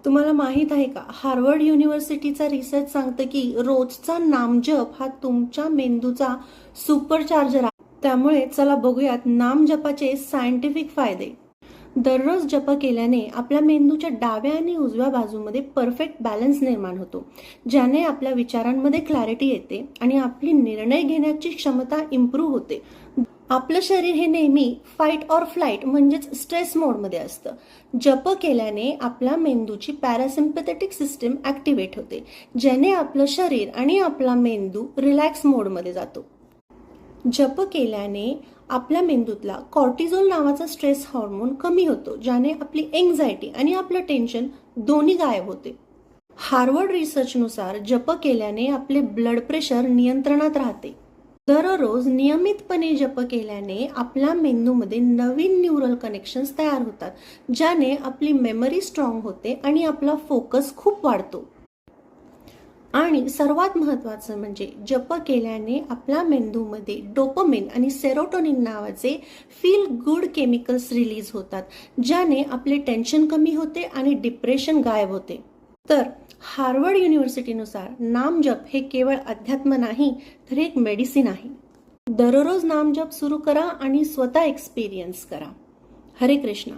तुम्हाला माहित आहे का, हार्वर्ड युनिव्हर्सिटीचा रिसर्च सांगतं की रोजचा नामजप हा तुमच्या मेंदूचा सुपरचार्जर आहे. त्यामुळे चला बघूयात नामजपाचे सायंटिफिक फायदे. दररोज जप केल्याने आपल्या मेंदूच्या डाव्या आणि उजव्या बाजूमध्ये परफेक्ट बॅलन्स निर्माण होतो, ज्याने आपल्या विचारांमध्ये क्लॅरिटी येते आणि आपली निर्णय घेण्याची क्षमता इम्प्रूव्ह होते. आपलं शरीर हे नेहमी फाईट ऑर फ्लाईट म्हणजेच स्ट्रेस मोडमध्ये असतं. जप केल्याने आपल्या मेंदूची पॅरासिम्पॅथेटिक सिस्टीम ऍक्टिव्हेट होते, ज्याने आपलं शरीर आणि आपला मेंदू रिलॅक्स मोडमध्ये जातो. जप केल्याने आपल्या मेंदूतला कॉर्टिझोल नावाचा स्ट्रेस हार्मोन कमी होतो, ज्याने आपली एन्झायटी आणि आपलं टेन्शन दोन्ही गायब होते. हार्वर्ड रिसर्चनुसार जप केल्याने आपले ब्लड प्रेशर नियंत्रणात राहते. दररोज नियमितपणे जप केल्याने आपल्या मेंदूमध्ये नवीन न्यूरल कनेक्शन्स तयार होतात, ज्याने आपली मेमरी स्ट्रॉंग होते आणि आपला फोकस खूप वाढतो. आणि सर्वात महत्त्वाचं म्हणजे जप केल्याने आपल्या मेंदूमध्ये डोपामिन आणि सेरोटोनिन नावाचे फील गुड केमिकल्स रिलीज होतात, ज्याने आपले टेन्शन कमी होते आणि डिप्रेशन गायब होते. तर हार्वर्ड युनिव्हर्सिटीनुसार नामजप हे केवळ अध्यात्म नाही, तर एक मेडिसिन आहे. दररोज नामजप सुरू करा आणि स्वतः एक्सपिरियन्स करा. हरे कृष्णा.